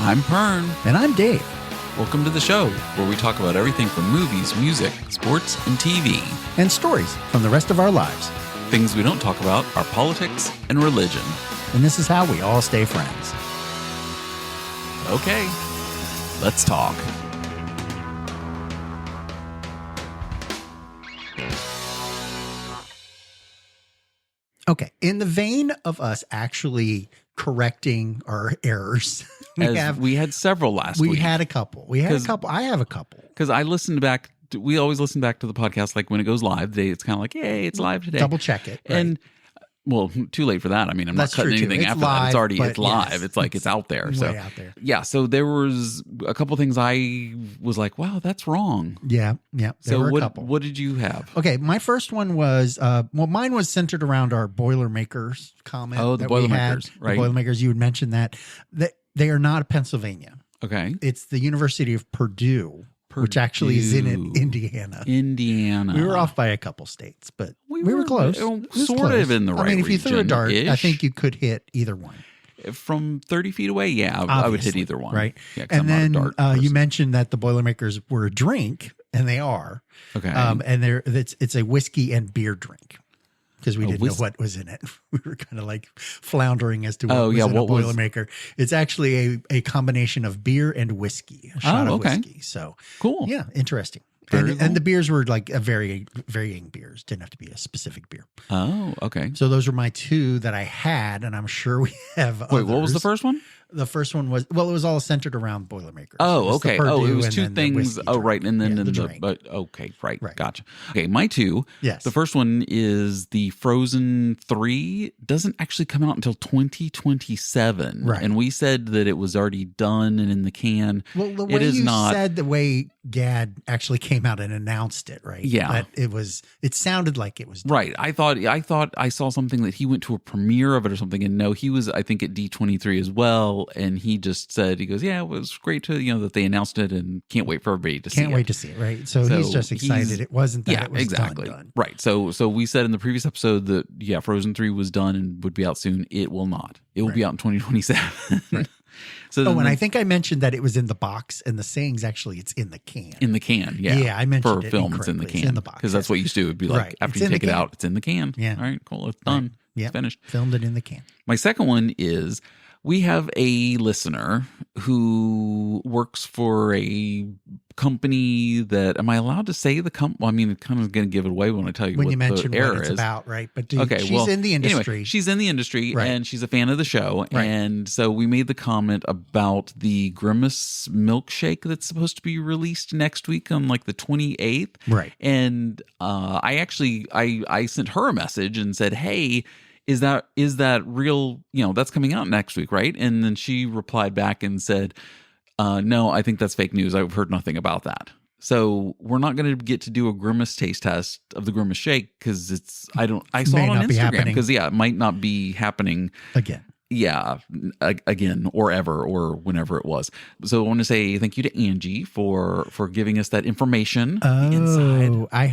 I'm Pern. And I'm Dave. Welcome to the show, where we talk about everything from movies, music, sports, and TV. And stories from the rest of our lives. Things we don't talk about are politics and religion. And this is how we all stay friends. Okay, let's talk. Okay, in the vein of us actually correcting our errors, we had several last week. We had a couple. I have a couple. Because I listened back. We always listen back to the podcast like when it goes live. It's kind of like, yay, it's live today. Double check it. Right? And well, too late for that. I mean, I'm That's not cutting true, too. anything It's after live, that. It's already but live. yes, it's like it's out there. So way out there. Yeah. So there was a couple things I was like, wow, that's wrong. Yeah. There were a couple. What did you have? Okay, my first one was mine was centered around our Boilermakers comment. Oh, the Boilermakers, right? The Boilermakers. You had mentioned that they are not Pennsylvania. Okay, it's the University of Purdue. Which actually is in Indiana. We were off by a couple states, but we were close. Sort of in the right region. I mean, if you threw a dart, I think you could hit either one. From 30 feet away, yeah, obviously, I would hit either one. Right. Yeah, and then you mentioned that the Boilermakers were a drink, and they are. Okay. And it's a whiskey and beer drink. Because we didn't know what was in it. We were kind of like floundering as to what was in a Boilermaker. It's actually a combination of beer and whiskey, a shot of whiskey. So cool. Yeah, interesting. Cool. And the beers were like varying beers. Didn't have to be a specific beer. Oh, okay. So those are my two that I had, and I'm sure we have others. Wait, what was the first one? The first one was, it was all centered around Boilermakers. Oh, okay. It was two things. Oh, right. And then the drink. But okay, right. Gotcha. Okay, my two. Yes. The first one is the Frozen 3 doesn't actually come out until 2027. Right. And we said that it was already done and in the can. Well, the way said the way Gad actually came out and announced it, right? Yeah. But it sounded like it was done. Right. I thought I saw something that he went to a premiere of it or something. And no, he was, I think, at D23 as well. And he just said, he goes, yeah, it was great that they announced it and can't wait for everybody to see it. Can't wait to see it, right? So he's just excited. It wasn't that it was done. Right. So we said in the previous episode that, yeah, Frozen 3 was done and would be out soon. It will not. It will be out in 2027. Right. And I think I mentioned that it was in the box, and the saying's actually it's in the can. In the can, yeah. Yeah, I mentioned for film, it's in the can. It's in the box. Because that's what you used to do. It'd be like, after you take it out, it's in the can. Yeah. All right, cool. It's done. Right. Yeah. It's finished. Filmed it in the can. My second one is we have a listener who works for a company that, am I allowed to say the company? Well, I mean, it kind of going to give it away when I tell you when what you mention the error what it's is. About, right? But she's in the industry. Anyway, she's in the industry, right. And she's a fan of the show. Right. And so we made the comment about the Grimace milkshake that's supposed to be released next week on like the 28th. Right. And I sent her a message and said, hey, is that real? That's coming out next week, right? And then she replied back and said, no, I think that's fake news. I've heard nothing about that. So we're not going to get to do a Grimace taste test of the Grimace shake because I saw it on Instagram because it might not be happening again. Yeah, again or ever or whenever it was. So I want to say thank you to Angie for giving us that information. Inside. I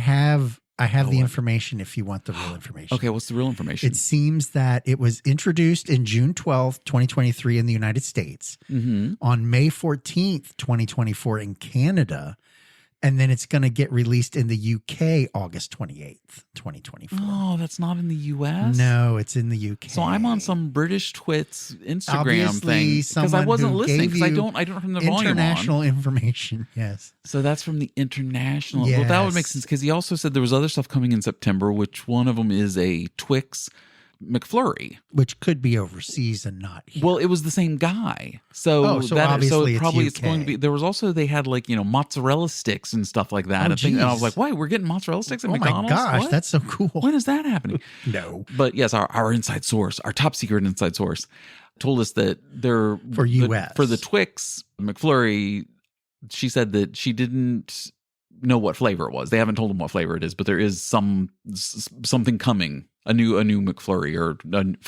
have the information if you want the real information. Okay, what's the real information? It seems that it was introduced in June 12th, 2023 in the United States, on May 14th, 2024 in Canada, and then it's going to get released in the UK August 28th, 2024. Oh, that's not in the US? No, it's in the UK. So I'm on some British Twits Instagram thing because I wasn't listening because I don't from the volume on. International information, yes. So that's from the international. Yes. Well, that would make sense because he also said there was other stuff coming in September, which one of them is a Twix McFlurry, which could be overseas and not here. Well, it was the same guy, so obviously it's going to be. There was also they had like mozzarella sticks and stuff like that. And I was like, "Why we're getting mozzarella sticks at McDonald's? Oh my gosh, what? That's so cool! When is that happening?" No, but yes, our inside source, our top secret inside source, told us that they're for US for the Twix McFlurry. She said that she didn't know what flavor it was. They haven't told them what flavor it is, but there is something coming. A new McFlurry, or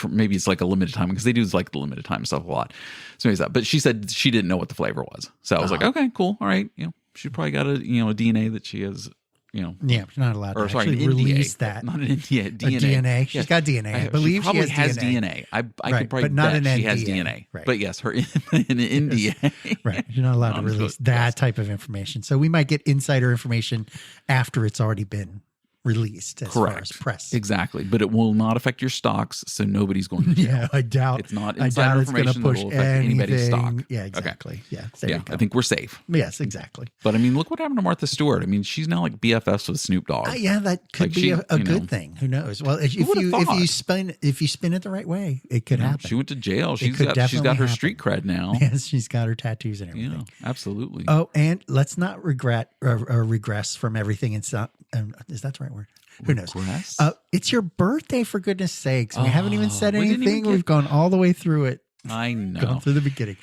maybe it's like a limited time because they do like the limited time stuff a lot. So anyways, but she said she didn't know what the flavor was. So I was like, okay, cool, all right. She probably got a DNA that she has Yeah, she's not allowed to or sorry, actually an NDA, release that. not an NDA, A DNA. DNA. She's got DNA. I believe she probably she has DNA. I Right, could probably but not bet an she has NDA. DNA. Right. But yes, her an NDA. Right. You're not allowed to release that yes. type of information. So we might get insider information after it's already been released as far as press. Exactly. But it will not affect your stocks, so nobody's going to jail. Yeah, I doubt. It's not I insider doubt it's going to information that push will affect anybody's stock. anything. Yeah, exactly. Yeah, there you go. I think we're safe. Yes, exactly. But I mean, look what happened to Martha Stewart. I mean, she's now like BFFs with Snoop Dogg. Yeah, that could be a good thing. Who knows? Well, if you spin it the right way, it could happen. She went to jail. She's got her street cred now. Yes, she's got her tattoos and everything. Yeah, absolutely. Oh, and let's not regress from everything. It's not. Is that the right word? Who knows? It's your birthday, for goodness sakes. We haven't even said anything. We've gone all the way through it. I know. Gone through the beginning.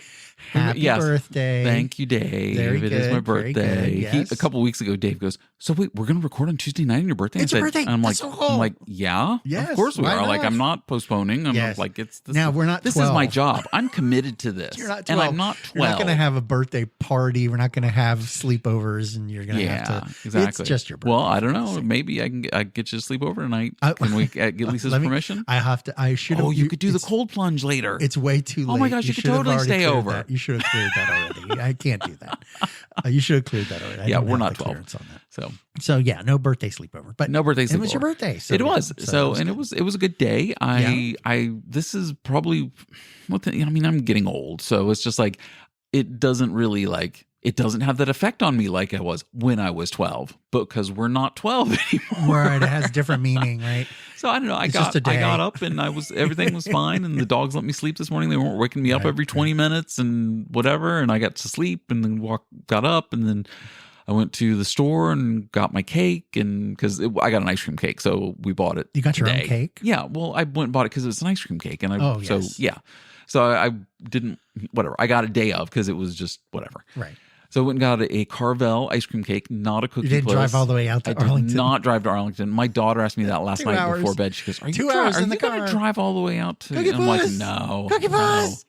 Happy birthday. Thank you, Dave. It is my birthday. Yes. A couple weeks ago, Dave goes, so wait, we're going to record on Tuesday night on your birthday? It's your birthday. And I'm like, so cool. yeah, yes, of course we are. not? Like, I'm not postponing. I'm like, it's this. Now, we're not 12. This is my job. I'm committed to this. You're not 12. And I'm not 12. You're not going to have a birthday party. We're not going to have sleepovers, and you're going to have to. Exactly. It's just your birthday. Well, I don't know. Maybe I can get you to sleep over tonight. Can we get Lisa's permission? I should have. Oh, you could do the cold plunge later. It's way too late. Oh my gosh, you could totally stay over. That. You should have cleared that already. I can't do that. You should have cleared that already. We're not 12. On that. So yeah, no birthday sleepover. But no birthday sleepover. It was your birthday. So it was. It was a good day. This is probably I'm getting old, so it's just like it doesn't really it doesn't have that effect on me like it was when I was 12, because we're not 12 anymore. Right. It has different meaning, right? So I don't know. I got up and everything was fine, and the dogs let me sleep this morning. They weren't waking me up every 20 minutes and whatever, and I got to sleep and then got up, and then I went to the store and got my cake, and because I got an ice cream cake, so we bought it. You got your own cake? Yeah. Well, I went and bought it because it was an ice cream cake, and So I didn't whatever. I got a day of because it was just whatever. Right. So I went and got a Carvel ice cream cake, not a cookie. You didn't drive all the way out to Arlington? I did not drive to Arlington. My daughter asked me that last night before bed. She goes, "Are you going to drive all the way out to?" Cookie I'm Puss. like, "No, Cookie Puss."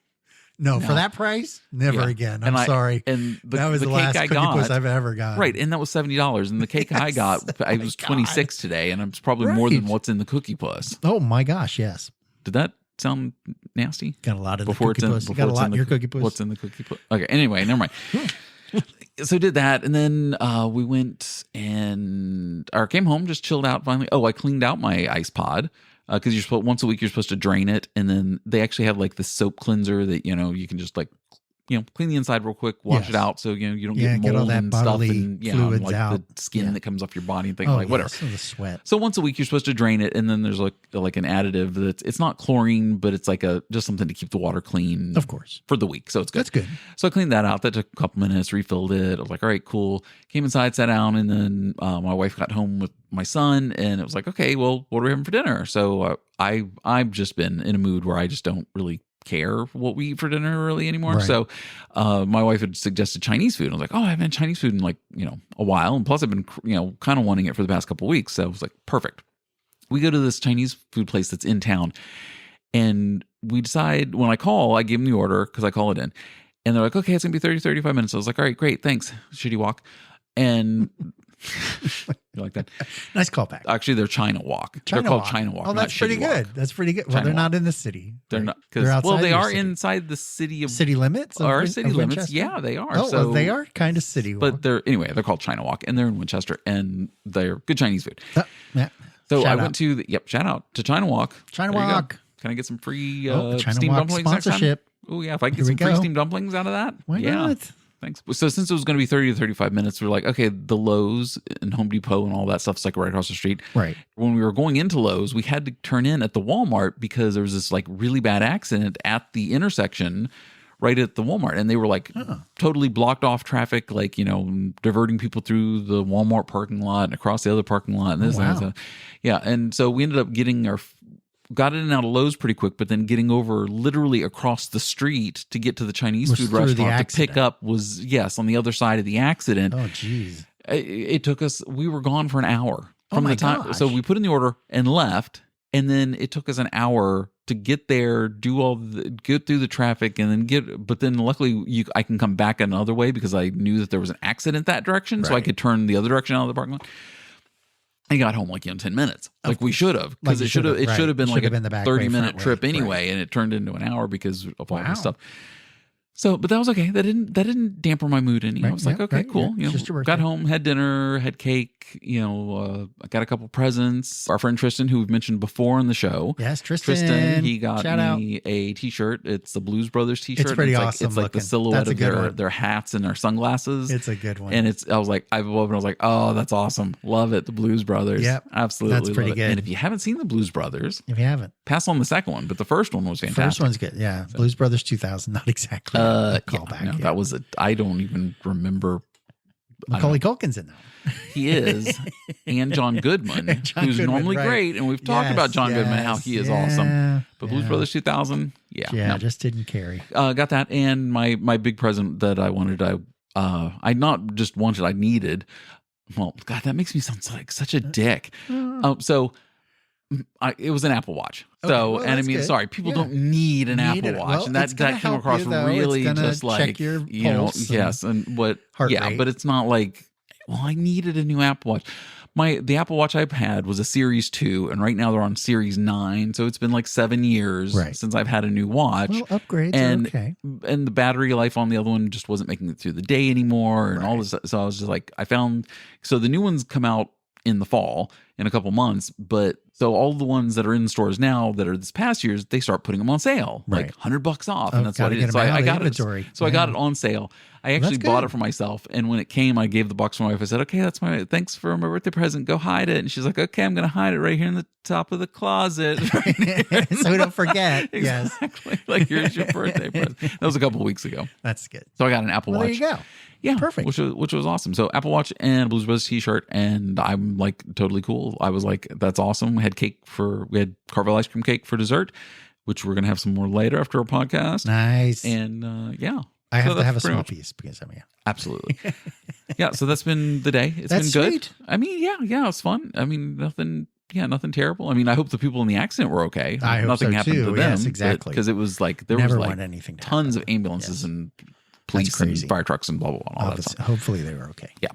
No, for that price, never again. I'm sorry. And that was the last Cookie Puss I've ever got. Right, and that was $70. And the cake I got, I was 26 today, and it's probably more than what's in the Cookie Puss. Oh my gosh, yes. Did that sound nasty? Got a lot of the Cookie Puss. You got a lot in your Cookie Puss. What's in the Cookie Puss? Okay, anyway, never mind. So did that, and then we went or came home, just chilled out finally. Oh, I cleaned out my ice pod because you're supposed once a week you're supposed to drain it, and then they actually have like the soap cleanser that you can just clean the inside real quick, wash it out, so you don't get mold all that and stuff, and fluids out. The skin that comes off your body and things whatever. So the sweat. So once a week you're supposed to drain it, and then there's like an additive that's it's not chlorine, but it's like just something to keep the water clean, of course, for the week. So it's good. That's good. So I cleaned that out. That took a couple minutes. Refilled it. I was like, all right, cool. Came inside, sat down, and then my wife got home with my son, and it was like, okay, well, what are we having for dinner? So I've just been in a mood where I just don't really care what we eat for dinner really anymore. Right. So my wife had suggested Chinese food. I was like, oh, I haven't had Chinese food in a while. And plus I've been, kind of wanting it for the past couple of weeks. So I was like, perfect. We go to this Chinese food place that's in town, and we decide when I call, I give them the order because I call it in, and they're like, okay, it's going to be 30, 35 minutes. I was like, all right, great. Thanks. Shitty walk. And you like that? Nice callback. Actually, they're China Walk. They're called China Walk. Oh, that's pretty good. That's pretty good. Well, they're not in the city. They're not. They're outside. They are inside the city limits. Or city limits. Yeah, they are. Oh, so well, they are kind of city. But they're called China Walk, and they're in Winchester, and they're good Chinese food. Yeah. So I went to shout out to China Walk. China Walk. Can I get some free China steamed Walk dumplings sponsorship? Oh yeah, if I can get some free steamed dumplings out of that, why not? Thanks. So since it was going to be 30 to 35 minutes, we're like, okay, the Lowe's and Home Depot and all that stuff's like right across the street. Right. When we were going into Lowe's, we had to turn in at the Walmart because there was this like really bad accident at the intersection right at the Walmart. And they were like totally blocked off traffic, like, diverting people through the Walmart parking lot and across the other parking lot. And this and that. Yeah. And so we ended up got in and out of Lowe's pretty quick, but then getting over literally across the street to get to the Chinese food restaurant to pick up was, on the other side of the accident. Oh, geez. It took us, we were gone for an hour from the time. Gosh. So we put in the order and left, and then it took us an hour to get there, get through the traffic, and then but then luckily I can come back another way because I knew that there was an accident that direction, so I could turn the other direction out of the parking lot. I got home like 10 minutes, like we should have, because Like it should have been like a the back 30-minute way, trip front way. anyway, and it turned into an hour because of all Wow. this stuff. So, but that was okay. That didn't damper my mood any. I was like, okay, cool. Yeah. Just your Got birthday. home, had dinner, had cake. I got a couple presents. Our friend Tristan, who we've mentioned before on the show. Yes, Tristan. He got Shout me a T-shirt. It's the Blues Brothers T-shirt. It's pretty awesome It's like the looking. silhouette That's a of good one. their hats and their sunglasses. It's a good one. And I was like, oh, that's awesome. Love it. The Blues Brothers. Yep. Absolutely. That's pretty love it. good. And if you haven't seen the Blues Brothers, If you haven't, pass on the second one, but the first one was fantastic. first one's good. Yeah, Blues Brothers 2000. Not exactly a callback. No, that was I don't even remember. Macaulay Culkin's in that one. He is, and John Goodman, And John who's Goodman, normally right. great, and we've talked about John Goodman, how he is awesome. But Blues Brothers 2000, just didn't carry. got that, and my big present that I wanted, I not just wanted, I needed. Well, God, that makes me sound like such a dick. It was an Apple Watch. Okay, So, well, and I that's mean, good. sorry, people Yeah. don't need an Need Apple it. Watch, Well, and it's that gonna came help across you, though. really It's gonna just check like your pulse and yes, and what, heart yeah, rate. but it's not like, well, I needed a new Apple Watch. The Apple Watch I've had was a Series 2, and right now they're on Series 9, so it's been like 7 years since I've had a new watch. Well, upgrades and are okay. and the battery life on the other one just wasn't making it through the day anymore, and all this. So I was just like, so the new ones come out in the fall in a couple months, but so all the ones that are in stores now that are this past years, they start putting them on sale, like $100 off, and that's what it is. So I got inventory. it. So I got it on sale. I actually bought it for myself, and when it came, I gave the box to my wife. I said, "Okay, thanks for my birthday present. Go hide it." And she's like, "Okay, I'm going to hide it right here in the top of the closet, so we don't forget." Exactly. Like, here's your birthday present. That was a couple of weeks ago. That's good. So I got an Apple Watch. There you go. Yeah, perfect. Which was awesome. So Apple Watch and a Blues Brothers T-shirt, and I'm like totally cool. I was like, that's awesome. We had Carvel ice cream cake for dessert, which we're gonna have some more later after our podcast. Nice. And I have to have a small piece because absolutely. Yeah. So that's been the day. It's been good. Sweet. I mean, yeah, it's fun. I mean, nothing terrible. I mean, I hope the people in the accident were okay. I hope nothing so happened too. to them. Yes, exactly. Because it was like there Never was like want anything to tons happen. of ambulances and police crazy. and fire trucks and blah blah blah. And all that stuff. Hopefully they were okay. Yeah.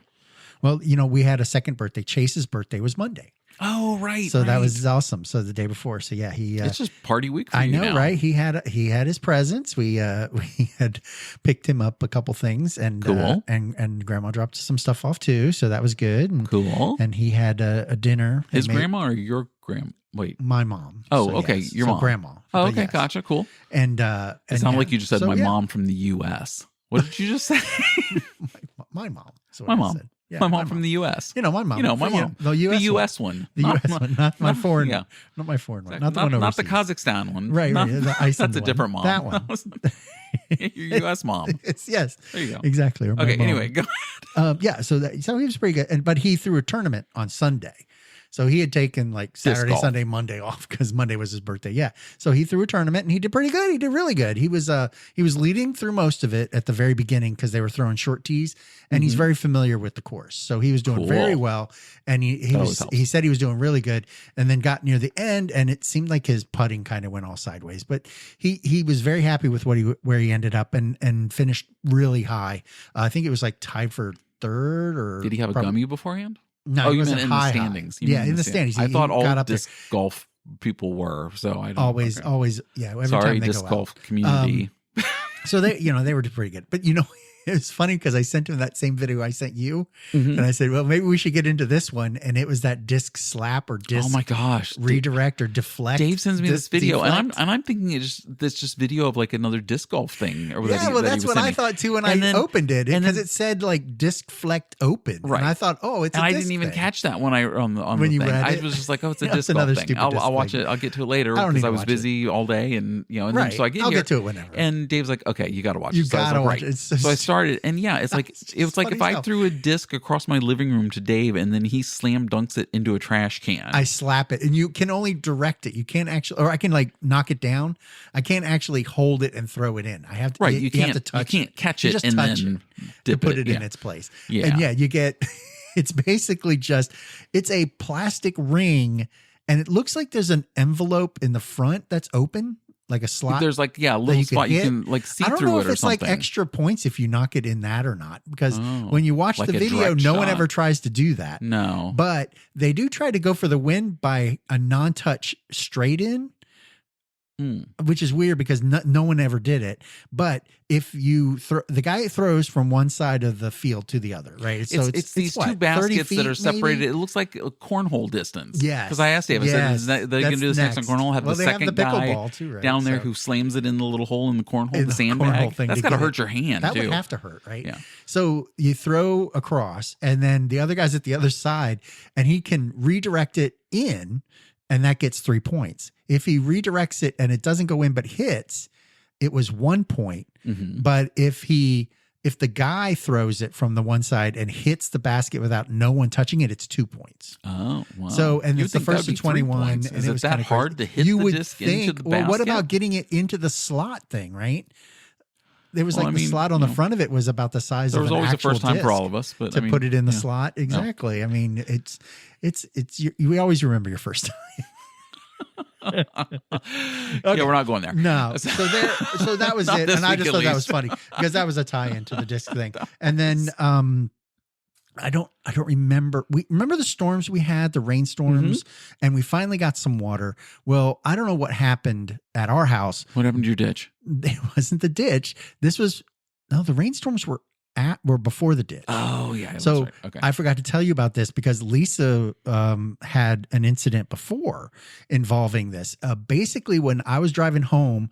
Well, we had a second birthday. Chase's birthday was Monday. Oh, right. So that was awesome. So the day before. So yeah, it's just party week for I you know, now. right? He had his presents. We had picked him up a couple things, and Cool. And grandma dropped some stuff off too. So that was good. And, Cool. And he had a dinner. His grandma or your grandma? Wait. My mom. Oh, So, okay. yes. Your So mom. grandma. Oh, But okay. yes. Gotcha. Cool. And It sounded like you just said So, my yeah. mom from the U.S. What did you just say? my mom. Is what My I mom. said. Yeah, my mom from the U.S. my mom. My mom. The U.S. The U.S. one. The U.S. one, not my foreign. Yeah. Not my foreign one. Exactly. Not the one Not the overseas. Kazakhstan one. Right, Not- right. The Iceland That's a one. different mom. That one. Your U.S. mom. Yes. There you go. Exactly. or my Okay. mom. Anyway, go. Yeah. So he was pretty good, but he threw a tournament on Sunday. So he had taken like Saturday, golf. Sunday, Monday off because Monday was his birthday. Yeah. So he threw a tournament and he did pretty good. He did really good. He was leading through most of it at the very beginning because they were throwing short tees, and he's very familiar with the course. So he was doing very well. And he said he was doing really good, and then got near the end and it seemed like his putting kind of went all sideways, but he was very happy with where he ended up and finished really high. I think it was like tied for third or Did he have a gummy beforehand? No, you wasn't meant in the high. standings. Yeah, in the standings. I thought He all got up disc golf people were. So I don't always, okay. always, yeah. Every Sorry, time they disc go golf community. So they were pretty good. But it was funny because I sent him that same video I sent you, Mhm. and I said, well, maybe we should get into this one. And it was that disc slap or disc Oh my gosh. redirect or deflect. Dave sends me this disc video, deflect. and I'm thinking it's just video of like another disc golf thing. Or Yeah, well, that's what I thought too when I opened it, because it said like disc flecked open, Right. And I thought, oh, it's. And a I disc didn't even thing. catch that when I on When the you thing. read I it. was just like, oh, it's a Yeah, disc it's golf another thing. stupid disc I'll watch thing. it. I'll get to it later I don't because need I to was watch busy all day, and and Right. then, so I get I'll here, get to it whenever. And Dave's like, okay, you got to watch. You it. So I was gotta like, watch right. it. It's so So I started, and yeah, it's like It's it was like funny if I as hell. threw a disc across my living room to Dave, and then he slam dunks it into a trash can. I slap it, and you can only direct it. You can't actually, or I can like knock it down. I can't actually hold it and throw it in. I have to. Right, You can't have to touch. you can't catch You it just and touch then to dip put it in yeah. its place. Yeah. And yeah, you get. It's basically it's a plastic ring, and it looks like there's an envelope in the front that's open. like a slot. There's like, a that little you spot can you hit. can like see I don't through know it if or it's something. like extra points if you knock it in that or not, because when you watch like the a video, direct no one shot. ever tries to do that. No. But they do try to go for the win by a non-touch straight in. Which is weird because no one ever did it. But if you throw, the guy throws from one side of the field to the other, right? So it's these two baskets that are separated. Maybe? It looks like a cornhole distance. Yes. Because I asked Dave, I said, is that, they can do this next on cornhole? Have the they second have the guy pickleball too, right? down there who slams it in the little hole in the cornhole, the sandbag. Thing That's got to hurt your hand, that too. That would have to hurt, right? Yeah. So you throw across, and then the other guy's at the other side, and he can redirect it in, and that gets 3 points. If he redirects it and it doesn't go in but hits, it was 1 point. But if the guy throws it from the one side and hits the basket without no one touching it, it's 2 points. Oh, wow. So, and it's the first to 21. And Is it that hard to hit you the would disc think, into the well, basket? what about getting it into the slot thing, right? There was the slot on you the front of it was about the size there of was an always a actual first time disc for all of us, but to put it in the slot. Exactly. I mean, we always remember your first time. Okay. Yeah, we're not going there. No. So that was it. And I just thought that was funny because that was a tie-in to the disc thing. And then I don't remember. We remember the storms we had, the rainstorms, and we finally got some water. Well, I don't know what happened at our house. What happened to your ditch? It wasn't the ditch. The rainstorms were before the ditch. Oh, yeah. So right. Okay. I forgot to tell you about this because Lisa had an incident before involving this. Basically, when I was driving home,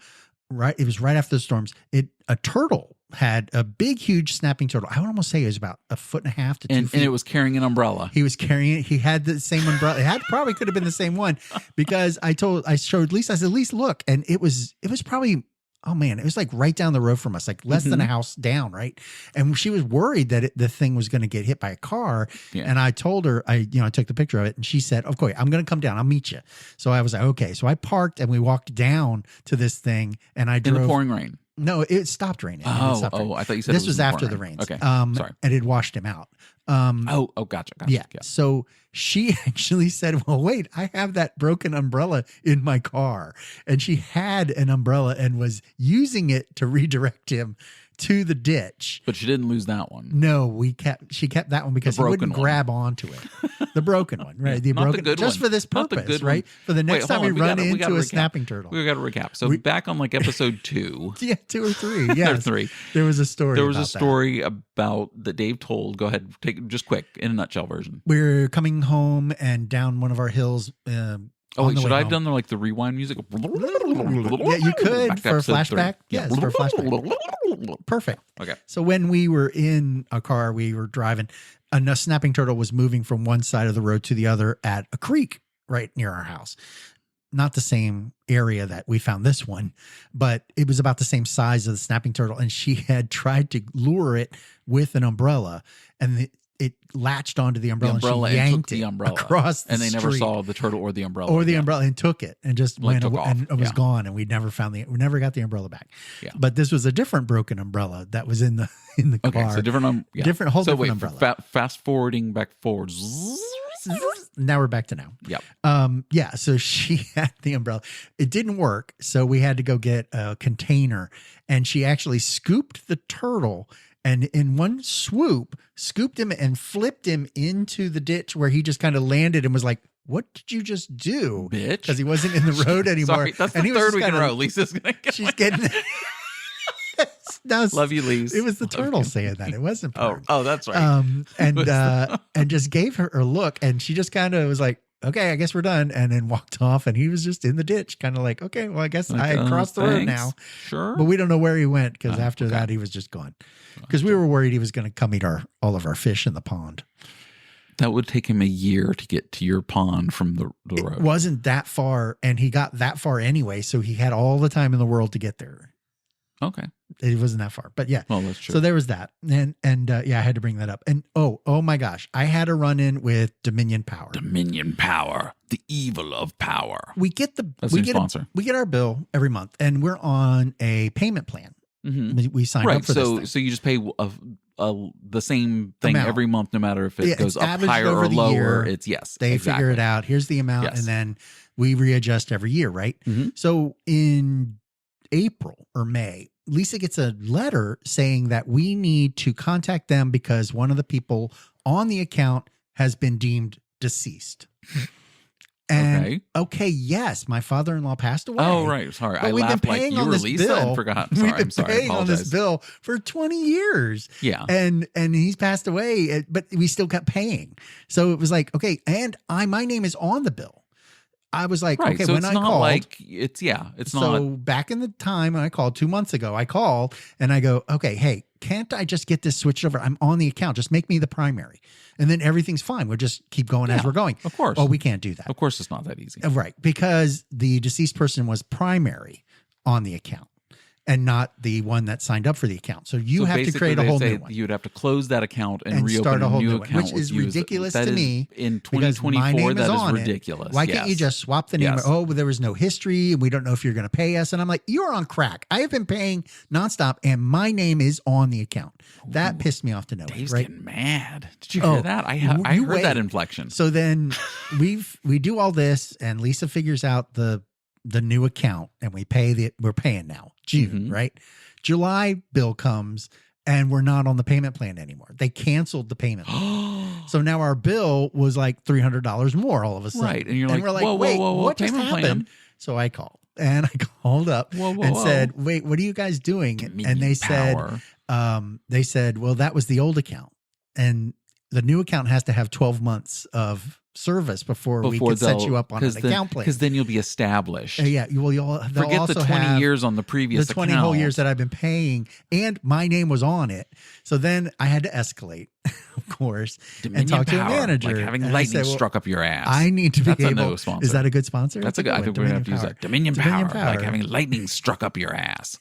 it was right after the storms, a turtle had a big, huge snapping turtle. I would almost say it was about 1.5 to 2 feet. And it was carrying an umbrella. He was carrying it. He had the same umbrella. Probably could have been the same one because I showed Lisa, I said, Lisa, look. And it was probably, oh man, it was like right down the road from us, like less than a house down, right? And she was worried that the thing was going to get hit by a car. Yeah. And I told her, I took the picture of it, and she said, "Okay, I'm going to come down. I'll meet you." So I was like, "Okay." So I parked, and we walked down to this thing, and I drove in the pouring rain. No, it stopped raining. I thought you said this was after the rains. Okay, sorry. And it washed him out. Gotcha. Yeah. So she actually said, well, wait, I have that broken umbrella in my car. And she had an umbrella and was using it to redirect him to the ditch. But she didn't lose that one. No, she kept that one because he wouldn't grab onto it. The broken one, right? The Not broken, the good just one. for this Not the purpose, good right? one. For the next time we run into a snapping turtle. We got to recap. So back on like episode 2. Yeah, 2 or 3. Yeah, 3. There was a story. There was a story about that Dave told. Go ahead, take just quick in a nutshell version. We're coming home and down one of our hills. Should I have done the rewind music? Yeah, you could for a flashback. Yes, for a flashback. Perfect. Okay. So when we were in a car, we were driving, a snapping turtle was moving from one side of the road to the other at a creek right near our house. Not the same area that we found this one, but it was about the same size of the snapping turtle. And she had tried to lure it with an umbrella, and it latched onto the umbrella, and she yanked the umbrella across the and they street. never saw the turtle or the umbrella and took it and just went took away, off. and it was gone, and we never got the umbrella back. Yeah. But this was a different broken umbrella that was in the car. So different different umbrella. Fast forwarding back forward. Now we're back to now. Yep. So she had the umbrella. It didn't work, so we had to go get a container, and she actually scooped the turtle and in one swoop scooped him and flipped him into the ditch where he just kind of landed and was like, "What did you just do, bitch?" Because he wasn't in the road anymore. Sorry, that's and the third week in a row. Lisa's gonna get. She's getting. Love you, Lisa. It was the turtle saying that. It wasn't Pern. Oh, that's right. And just gave her a look, and she just kind of was like, "Okay, I guess we're done," and then walked off. And he was just in the ditch, kind of like, "Okay, well, I guess I crossed the road now." Sure, but we don't know where he went because after that, he was just gone. Because we were worried he was going to come eat all of our fish in the pond. That would take him a year to get to your pond from the road. It wasn't that far, and he got that far anyway, so he had all the time in the world to get there. Okay. It wasn't that far, but yeah. Well, that's true. So there was that. And I had to bring that up. And oh my gosh, I had a run in with Dominion Power. Dominion Power, the evil of power. We get sponsor. We get our bill every month, and we're on a payment plan. Mm-hmm. We signed up for this thing. So you just pay the same thing every month, no matter if it goes up higher or lower. They figure it out. Here's the amount, and then we readjust every year, right? Mm-hmm. So in April or May, Lisa gets a letter saying that we need to contact them because one of the people on the account has been deemed deceased. And okay, yes, my father-in-law passed away. Oh, right. Sorry. But I laughed like you were Lisa and forgot. Sorry, I'm sorry. Paying on this bill for 20 years. Yeah. And he's passed away, but we still kept paying. So it was like, okay, and my name is on the bill. I was like, right. okay, So when it's I not called, like it's not. So back in the time I called 2 months ago, I called and I go, okay, hey, can't I just get this switched over? I'm on the account. Just make me the primary. And then everything's fine. We'll just keep going as we're going. Of course. Oh, we can't do that. Of course, it's not that easy. Right. Because the deceased person was primary on the account and not the one that signed up for the account. So you have to create a whole new one. You'd have to close that account and reopen start a whole new account, one, which is ridiculous to me. In 2024, that is ridiculous. Why can't you just swap the name? Oh, well, there was no history, and we don't know if you're going to pay us. And I'm like, you're on crack. I have been paying nonstop, and my name is on the account. That pissed me off to no end. Dave's right? getting mad. Did you hear that? I heard that inflection. So then we do all this, and Lisa figures out the new account, and we're paying now, June, right? July bill comes and we're not on the payment plan anymore. They canceled the payment plan. So now our bill was like $300 more all of a sudden. Right. And you're like, we're like, whoa, wait, whoa, what just payment happened? plan? So I called and I called up and said, wait, what are you guys doing? And they said, well, that was the old account. And the new account has to have 12 months of service before we can set you up on an account plan. Because then you'll be established. Yeah. They'll forget also the 20 years on the previous the 20 account. whole years that I've been paying, and my name was on it. So then I had to escalate, of course, and talk to a manager. Like having lightning struck up your ass. I need to be That's able. A no sponsor. Is that a good sponsor? That's a good. I think we're gonna have to use that. Dominion Power. Like having lightning struck up your ass.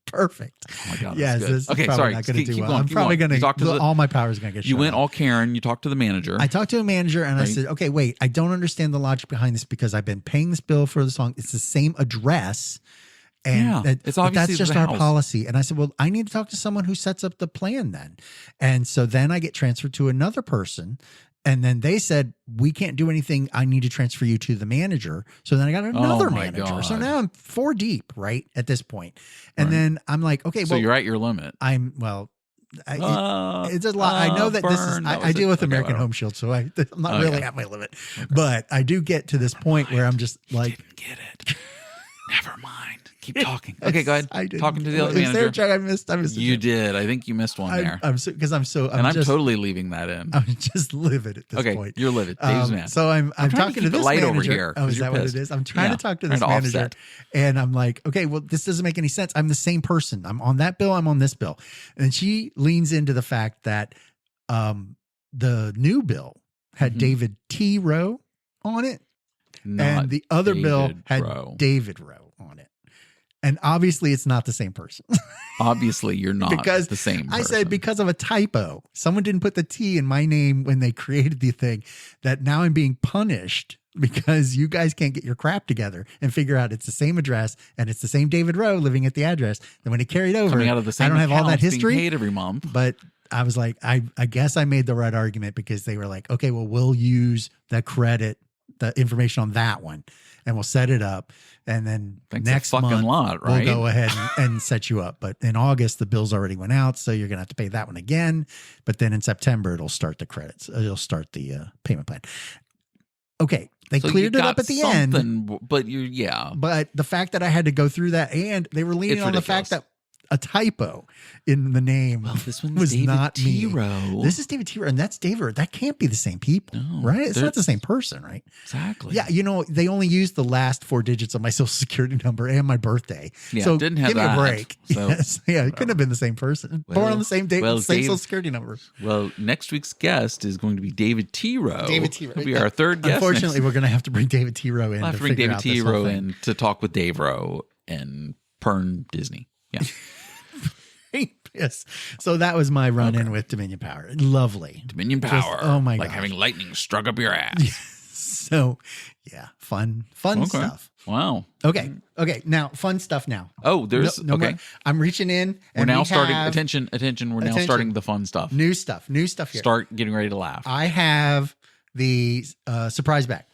Perfect. Oh my God. Yes. This okay. Sorry. Not gonna do keep well. going. I'm probably going to all my power is going to get. You went all Karen. You talked to the manager. I talked to a manager and I said, okay, wait, I don't understand the logic behind this because I've been paying this bill for the song. It's the same address. And it's obviously that's just our policy. And I said, well, I need to talk to someone who sets up the plan then. And so then I get transferred to another person. And then they said, we can't do anything. I need to transfer you to the manager. So then I got another manager. God. So now I'm 4 deep, right, at this point. And then I'm like, okay, so you're at your limit. it's a lot. I know that this is, I deal with American Home Shield, so I'm not really at my limit. Okay. But I do get to this point where I'm just like. Didn't get it. Never mind. Keep talking. Okay, go ahead. Talking to the other Is there a manager. check I missed? You did. I think you missed one there. I'm totally leaving that in. I'm just livid at this point. Okay, you're livid. Dave's mad. So I'm talking to this light manager. Over here. Oh, is that what it is? I'm trying to talk to this manager. Offset. And I'm like, okay, well, this doesn't make any sense. I'm the same person. I'm on that bill. I'm on this bill. And she leans into the fact that the new bill had David T. Rowe on it. And the other bill had David Rowe on it. And obviously it's not the same person. Obviously you're not because the same person. I said because of a typo. Someone didn't put the T in my name when they created the thing, that now I'm being punished because you guys can't get your crap together and figure out it's the same address and it's the same David Rowe living at the address. Then when it carried over, coming out of the same I don't have all that history. Paid every month. But I was like, I guess I made the right argument because they were like, okay, well, we'll use the information on that one and we'll set it up. And then next month, right? We'll go ahead and set you up. But in August, the bills already went out. So you're going to have to pay that one again. But then in September, it'll start the credits. It'll start the payment plan. Okay. They cleared it up at the end. But But the fact that I had to go through that, and they were leaning on the fact that a typo in the name this one was David not T. me. Rowe. This is David T. Rowe, and that's David. That can't be the same people, right? It's not the same person, right? Exactly. Yeah, they only used the last 4 digits of my social security number and my birthday. Yeah, so didn't have give me a break. So, yes. Yeah, it couldn't have been the same person. Born on the same date with the same social security number. Well, next week's guest is going to be David T. Rowe. David T. Rowe. He'll be our third guest. Unfortunately, we're going to have to bring David T. Rowe in. We'll have to bring David T. Rowe in to talk with Dave Rowe and Pern Disney. Yeah. Yes. So that was my run-in with Dominion Power. Lovely. Dominion Power. Oh my god. Like having lightning struck up your ass. So, yeah, fun stuff. Wow. Okay. Now, fun stuff now. Oh, there's no okay. More. I'm reaching in. We're now starting. Attention. We're now starting the fun stuff. New stuff here. Start getting ready to laugh. I have the surprise bag.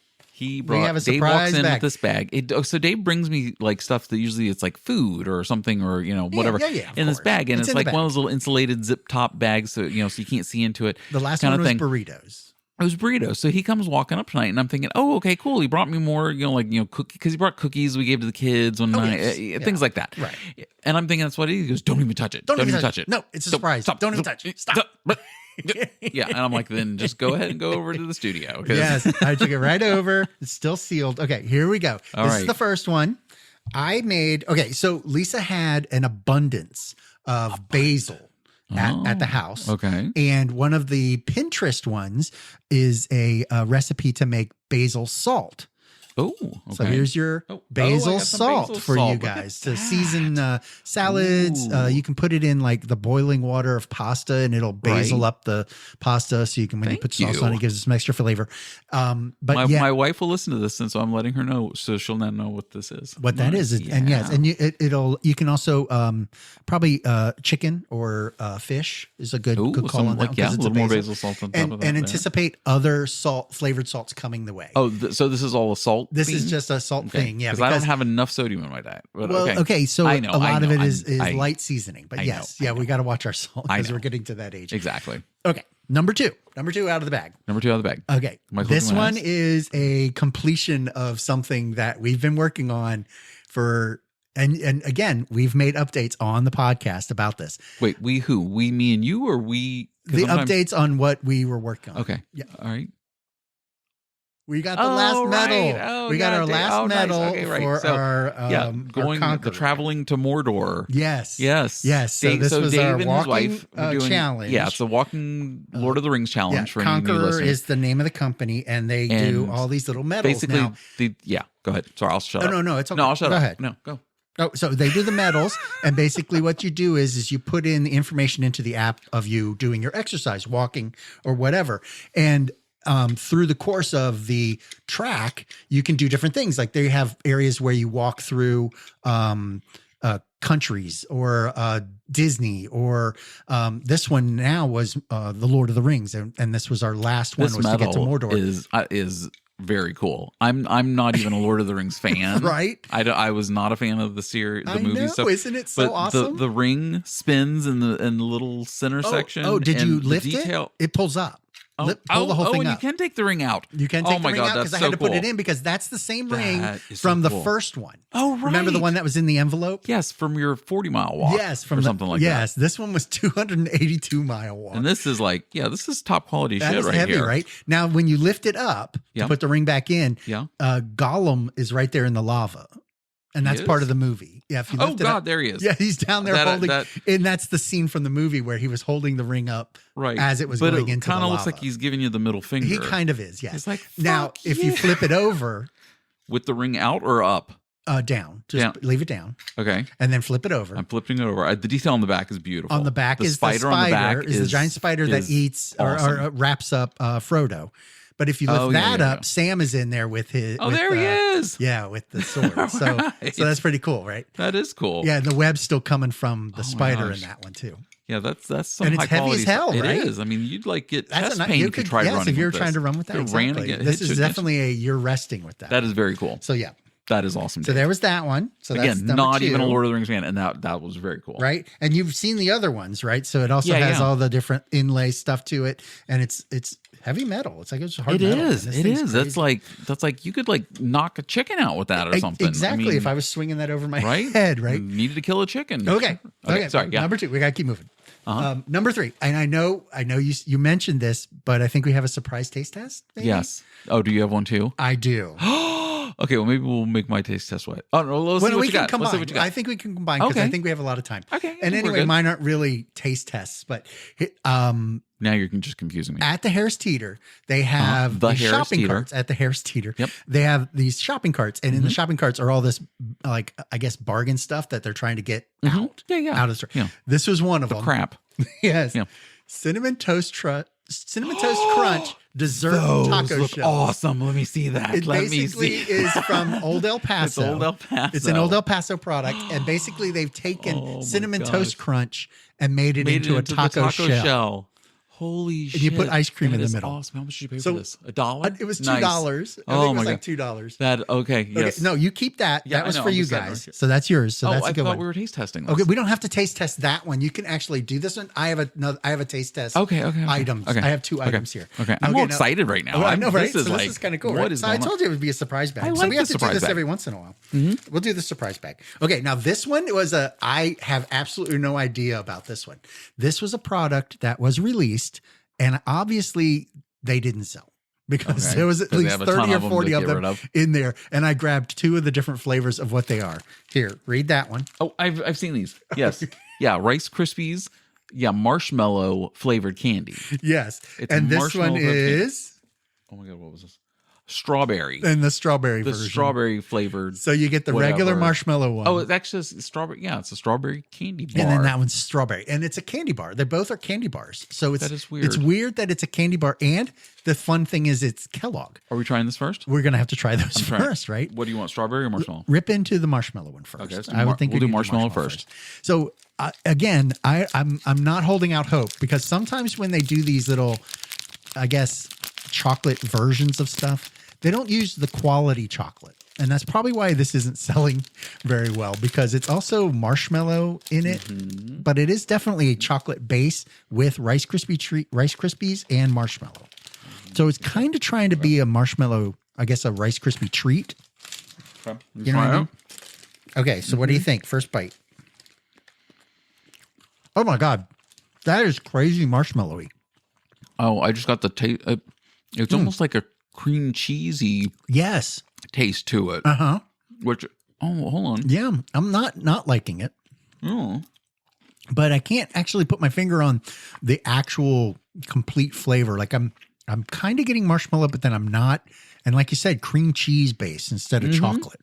He We have a Dave walks surprise in bag. with this bag. So Dave brings me like stuff that usually it's like food or something or whatever of in this course. bag, and It's it's in the like bag. one of those little insulated zip top bags, so so you can't see into it. The last kind one of was thing. burritos. It was burritos. So he comes walking up tonight, and I'm thinking, oh, okay, cool. He brought me more, cookie, because he brought cookies we gave to the kids one night, yes. things like that. Right. And I'm thinking that's what he goes. Don't even touch it. Don't even touch it. No, it's a surprise. Stop. Don't even touch it. Stop. Yeah, and I'm like, then just go ahead and go over to the studio. Yes, I took it right over. It's still sealed. Okay, here we go. This is the first one. I made, so Lisa had an abundance of basil at the house. Okay. And one of the Pinterest ones is a recipe to make basil salt. Oh, okay. So here's your basil salt basil for salt. you guys to season salads. You can put it in like the boiling water of pasta, and it'll basil up the pasta. So you can, when you put sauce on it, gives it some extra flavor. But my wife will listen to this, and so I'm letting her know, so she'll now know what this is. What that is. And yes, and you can also probably chicken or fish is a good call on that. A little more basil salt on top of that. And anticipate other flavored salts coming the way. Oh, so this is all a salt. This is just a salt thing, because I don't have enough sodium in my diet. But so I know, a lot of it is I light seasoning. But we got to watch our salt because we're getting to that age. Exactly. Okay, number two out of the bag. Okay, this one is a completion of something that we've been working on for. And again, we've made updates on the podcast about this. Wait, we who? We, me, and you, or we? The updates on what we were working on. Okay. Yeah. All right. We got the last medal. Oh, we got our last medal nice. Okay, right. for our the traveling to Mordor. Yes. So this was Dave our and walking his wife were doing, challenge. Yeah, it's the walking Lord of the Rings challenge for any new Conqueror listeners. is the name of the company, and they do all these little medals. Basically, now, go ahead. Sorry, I'll shut up. No, it's okay. No, I'll shut up. Go ahead. No, go. Oh, so they do the medals, and basically what you do is you put in the information into the app of you doing your exercise, walking or whatever, and through the course of the track, you can do different things. Like they have areas where you walk through countries or Disney, or this one now was the Lord of the Rings, and this was our last one, was to get to Mordor. Is very cool. I'm not even a Lord of the Rings fan, right? I was not a fan of the series, the movie stuff. Isn't it so awesome? The ring spins in the little center section. Oh, did you lift it? It pulls up. Pull the whole thing and up. you can take the ring out. You can take the ring out because I had to put it in because that's the same ring from the first one. Oh, right. Remember the one that was in the envelope? Yes, from your 40-mile walk. Yes, or something like that. Yes, this one was 282-mile walk. And this is this is top quality that shit is right heavy, here. Right? Now, when you lift it up to put the ring back in, Gollum is right there in the lava. And that's part of the movie. Yeah. If you lift it up, there he is. Yeah, he's down there holding. And that's the scene from the movie where he was holding the ring up as it was going into the lava. Kind of looks like he's giving you the middle finger. He kind of is, yes. He's like, now, if you flip it over. With the ring out or up? Down. Just leave it down. Okay. And then flip it over. I'm flipping it over. The detail on the back is beautiful. On the back the spider. On the back is the giant spider that eats or wraps up Frodo. But if you lift that up, Sam is in there with his. Oh, there he is. Yeah, with the sword. So that's pretty cool, right? That is cool. Yeah, the web's still coming from the spider in that one too. Yeah, that's some and high it's heavy as hell, stuff. right? It is. I mean, you'd like get chest pain if you tried running. Yes, if you're trying to run with that, exactly. This is definitely you're resting with that. That is very cool. So yeah. That is awesome. So there was that one. So again, that's not 2. even a Lord of the Rings fan, and that was very cool, right? And you've seen the other ones, right? So it also has all the different inlay stuff to it, and it's heavy metal. It's like it's hard metal. It is. That's like you could like knock a chicken out with that or something. Exactly. I mean, if I was swinging that over my head, right? You needed to kill a chicken. Okay. Sorry. Yeah. Number 2. We gotta keep moving. Number 3, and I know you mentioned this, but I think we have a surprise taste test. Maybe? Yes. Oh, do you have one too? I do. Okay, well, maybe we'll make my taste test wet. Oh, no, let's see what you got. Combine. Let's see what you got. I think we can combine because I think we have a lot of time. Okay. And anyway, mine aren't really taste tests, but now you're just confusing me. At the Harris Teeter, they have these shopping carts. At the Harris Teeter, they have these shopping carts, and in the shopping carts are all this, like I guess, bargain stuff that they're trying to get out. Out of the store. Yeah. This was one of them. Crap. Yes. Yeah. Cinnamon Toast Crunch dessert taco shell. Awesome. Let me see that. It basically is from Old El Paso. It's Old El Paso. It's an Old El Paso product, and basically they've taken Cinnamon Toast Crunch and made it into a taco shell. Holy shit! And you put ice cream in the middle. Awesome. How much did you pay for this? $1? It was $2. Nice. I think Oh it my was like God. $2. That okay? Yes. Okay, no, you keep that. Yeah, that was I know, for I'm you just saying, guys. right. So that's yours. So that's I a good thought one. we were taste testing this. Okay, we don't have to taste test that one. You can actually do this one. I have a taste test. Okay. Items. Okay. I have 2 items here. Okay. I'm all excited right now. Oh, I know, right? This This is kind of cool. What Right? is So I going on? told you it would be a surprise bag. I So like we have the to do surprise this bag. every once in a while. We'll do the surprise bag. Okay, now this one was I have absolutely no idea about this one. This was a product that was released, and obviously they didn't sell because there was at least 30 or 40 of them in there. And I grabbed 2 of the different flavors of what they are. Here, read that one. Oh, I've seen these. Yes. Yeah. Rice Krispies. Yeah. Marshmallow flavored candy. Yes. It's and this one is. Oh my God. What was this? Strawberry. And the strawberry The version. strawberry flavored. So you get the regular marshmallow one. Oh, it's actually strawberry. Yeah. It's a strawberry candy bar. And then that one's strawberry. And it's a candy bar. They both are candy bars. So That is weird. It's weird that it's a candy bar. And the fun thing is it's Kellogg. Are we trying this first? We're going to have to try those first, right? What do you want? Strawberry or marshmallow? Rip into the marshmallow one first. Okay, let's do I would think we'll we do need the marshmallow first. So again, I'm not holding out hope because sometimes when they do these little, I guess, chocolate versions of stuff, they don't use the quality chocolate. And that's probably why this isn't selling very well because it's also marshmallow in it, but it is definitely a chocolate base with Rice Krispies and marshmallow. So it's kind of trying to be a marshmallow, I guess, a Rice Krispie treat. Okay. You know what I mean? Okay, so what do you think? First bite. Oh my God. That is crazy marshmallowy. Oh, I just got the taste. It's almost like a cream cheesy Yes. taste to it. Uh-huh. Which, hold on. Yeah, I'm not liking it. Oh. But I can't actually put my finger on the actual complete flavor. Like I'm kind of getting marshmallow, but then I'm not. And like you said, cream cheese base instead of chocolate,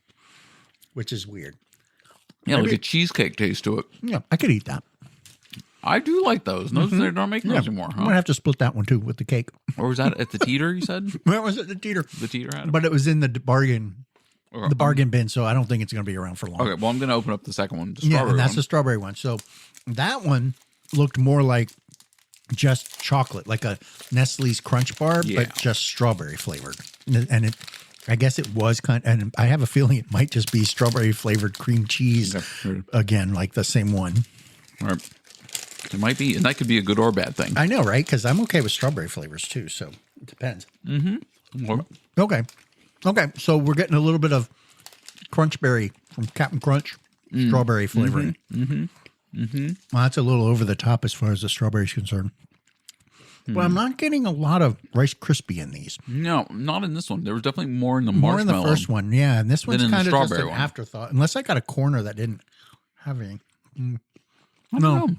which is weird. Yeah, like a cheesecake taste to it. Yeah, I could eat that. I do like those. Those they're not making those anymore, I'm huh? gonna have to split that one too with the cake. Or was that at the Teeter, you said? Where was it? The Teeter. The Teeter had it? But it was in the bargain bin, so I don't think it's gonna be around for long. Okay, well, I'm going to open up the second one. The Yeah, strawberry and that's one. the strawberry one. So that one looked more like just chocolate, like a Nestle's Crunch Bar, but just strawberry flavored. And I guess it was and I have a feeling it might just be strawberry flavored cream cheese again, like the same one. All right. It might be, and that could be a good or bad thing. I know, right? Because I'm okay with strawberry flavors too, so it depends. Okay. So we're getting a little bit of Crunchberry from Captain Crunch, strawberry flavoring. Well, that's a little over the top as far as the strawberry is concerned. But I'm not getting a lot of Rice Krispie in these. No, not in this one. There was definitely more in the More marshmallow. in the first one, yeah. And this one's in the kind of just strawberry an one. afterthought, unless I got a corner that didn't have any. I don't know.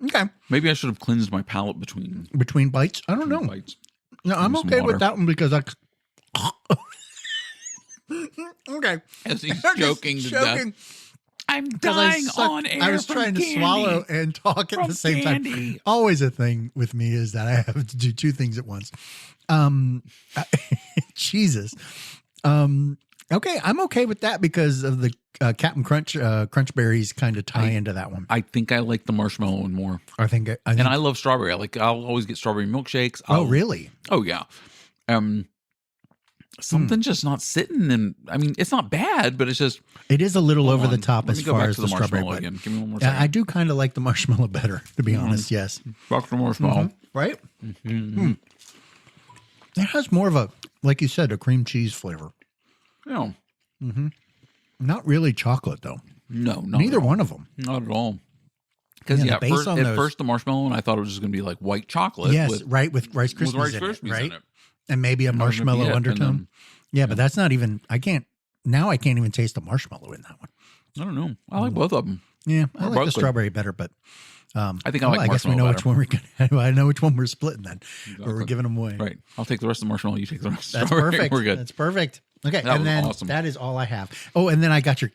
Okay. Maybe I should have cleansed my palate between Bites? I don't know. bites. No, I'm Some okay water. with that one because I. Okay. As he's I'm just joking to death. I'm 'Cause dying on air. I was from trying to candy. swallow and talk at From the same candy. time. Always a thing with me is that I have to do 2 things at once. Jesus. Okay, I'm okay with that because of the Captain Crunch Crunchberries kind of tie into that one. I think I like the marshmallow one more. I think And I love strawberry. I'll always get strawberry milkshakes. Oh, really? Oh, yeah. Something's just not sitting in. I mean, it's not bad, but it's just. It is a little Hold over on. the top Let as me go far back as to the the strawberry. marshmallow But again. Give me one more yeah, second. I do kind of like the marshmallow better, to be honest. Yes. Back to the marshmallow. Right? It has more of a, like you said, a cream cheese flavor. Yeah. Not really chocolate, though. No, not Neither at all. one of them. Not at all. Because Yeah, the base on at those- first the marshmallow one, I thought it was just going to be like white chocolate. Yes, right, with Rice Krispies, with Rice in, Krispies it, right? in it. And maybe a That was gonna be marshmallow it, and undertone. then- Yeah, but that's not even, I can't even taste the marshmallow in that one. I don't know. I like both of them. Yeah, I Or like both the good. strawberry better, but I think I like I guess we marshmallow know better. which one we're gonna. I know which one we're splitting then, or we're Exactly. giving them away. Right. I'll take the rest of the marshmallow. You take the rest. of the That's strawberry. perfect. We're good. That's perfect. Okay, That and was then awesome. that is all I have. Oh, and then I got your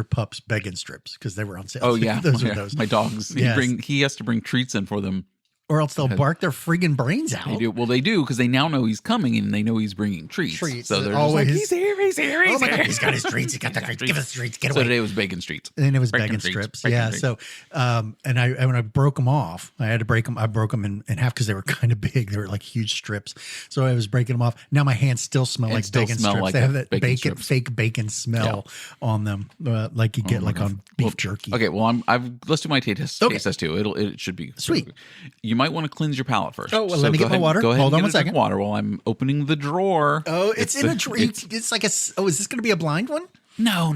pups begging strips because they were on sale. Oh yeah, those yeah. are those. My dogs. Yes. He has to bring treats in for them. or else they'll bark their friggin' brains out. They do. Well, they do because they now know he's coming and they know he's bringing treats. So they're just like, he's here, he's here, he's my here. God, he's got his treats. He got the treats. Give us the treats. Get So away. today was bacon streets. And it was bacon strips. Yeah. So, and when I broke them off, I had to break them. I broke them in half because they were kind of big. They were like huge strips. So I was breaking them off. Now my hands still smell like bacon strips. Like they have that bacon fake bacon smell on them, like you get like on beef jerky. Okay. Well, let's do my taste test too. It should be sweet. You might want to cleanse your palate first. Oh, well, let me get my water. Go ahead. Hold on and one second. Water while I'm opening the drawer. Oh, it's in a drawer. It's like is this going to be a blind one? No.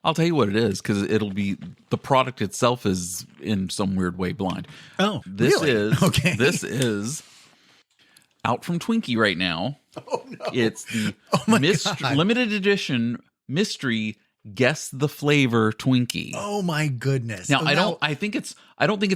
I'll tell you what it is because it'll be the product itself is in some weird way blind. Oh, this really? is okay. This is out from Twinkie right now. Oh no! It's the God. limited edition mystery guess the flavor Twinkie. Oh my goodness! Now I don't think it's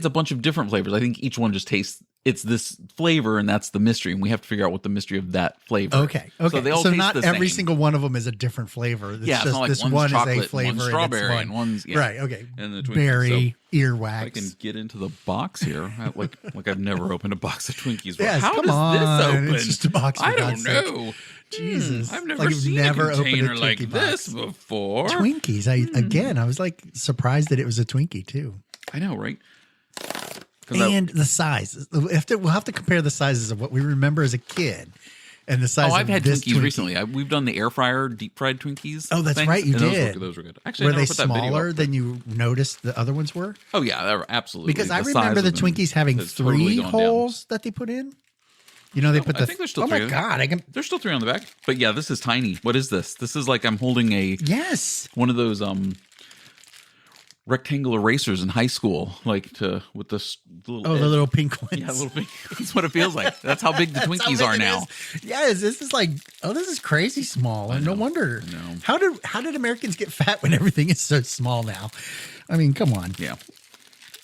a bunch of different flavors. I think each one just tastes. It's this flavor, and that's the mystery, and we have to figure out what the mystery of that flavor. Okay. So they all taste not the every same. single one of them is a different flavor. It's it's just not like this one's one chocolate, is a flavor, one's strawberry, and one's right. Okay. And the Twinkie. Berry, So earwax. I can get into the box here, like I've never opened a box of Twinkies. Yes, How come does on. this open? It's just a box. For I don't God's sake. know. Jesus, I've never seen a container like this before. Twinkies. I was like surprised that it was a Twinkie too. I know, right? And the size. We'll have to compare the sizes of what we remember as a kid and the size. I've had this Twinkies recently. We've done the air fryer deep fried Twinkies. Oh, that's right, you did. Those were good. Actually, were they smaller than you noticed the other ones were? Oh yeah, they were absolutely. Because I remember the Twinkies having 3 holes that they put in. You know, they put I think there's still 3. Oh my God, there's still 3 on the back. But yeah, this is tiny. What is this? This is like I'm holding one of those rectangular erasers in high school, with this little the little pink ones. Yeah, little pink. That's what it feels like. That's how big the Twinkies are now. Yes, this is this is crazy small. And no wonder. How did Americans get fat when everything is so small now? I mean, come on. Yeah.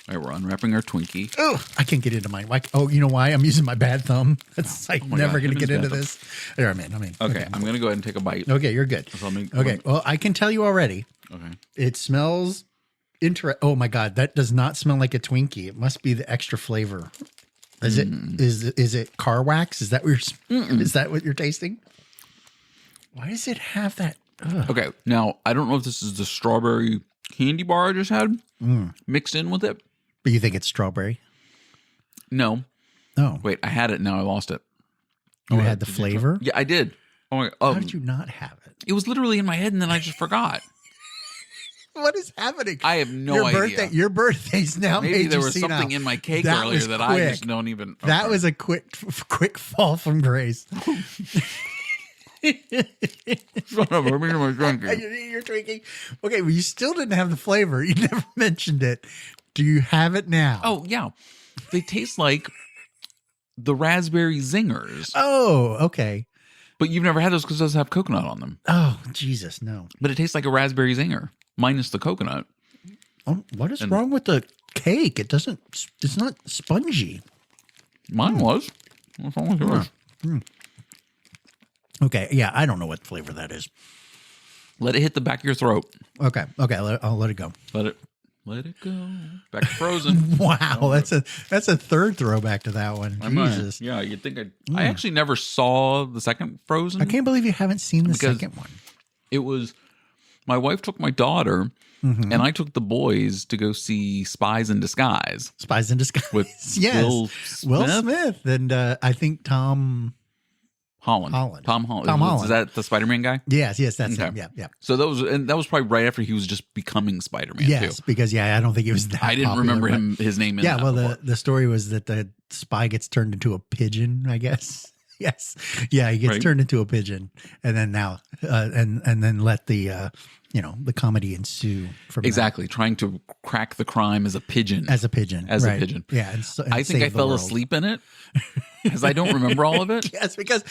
All right, we're unwrapping our Twinkie. Oh, I can't get into mine. You know why? I'm using my bad thumb. That's never going to get into this. There, I'm in. Okay, I'm going to go ahead and take a bite. Okay, you're good. Okay, well, I can tell you already. Okay. It smells oh my God, that does not smell like a Twinkie. It must be the extra flavor. Is it car wax? Is that what you're tasting? Why does it have that? Ugh. Okay, now I don't know if this is the strawberry candy bar I just had mixed in with it. But you think it's strawberry? No. Oh. Wait, I had it. Now I lost it. You had the flavor? Yeah, I did. Oh my God. How did you not have it? It was literally in my head and then I just forgot. What is happening? I have no idea. Your birthda's now Maybe there was something in my cake earlier that I just don't even. Okay. That was a quick fall from grace. Shut up! I'm eating my Twinkie. You're drinking. Okay, well, you still didn't have the flavor. You never mentioned it. Do you have it now? Oh yeah, they taste like the raspberry zingers. Oh, okay. But you've never had those because those have coconut on them. Oh, Jesus, no. But it tastes like a raspberry zinger minus the coconut. Oh, what is wrong with the cake? It's not spongy. Mine was. What's wrong with yours? Okay, yeah, I don't know what flavor that is. Let it hit the back of your throat. Okay, I'll let it go. Let it go. Back to Frozen. Wow, that's a third throwback to that one. Jesus. Yeah, you'd think I actually never saw the second Frozen. I can't believe you haven't seen the second one. It was my wife took my daughter and I took the boys to go see Spies in Disguise. Spies in Disguise with Will Smith and I think Tom Holland. Tom Holland. Is that the Spider-Man guy? Yes, that's him. Yeah. So that was probably right after he was just becoming Spider-Man. Yes, too. because I don't think he was that. I didn't remember his name. The story was that the spy gets turned into a pigeon, I guess. Yes, yeah, he gets turned into a pigeon, and then and then let the the comedy ensue from exactly that. Trying to crack the crime as a pigeon. A pigeon. Yeah, and I think I fell asleep in it because I don't remember all of it. Yes, because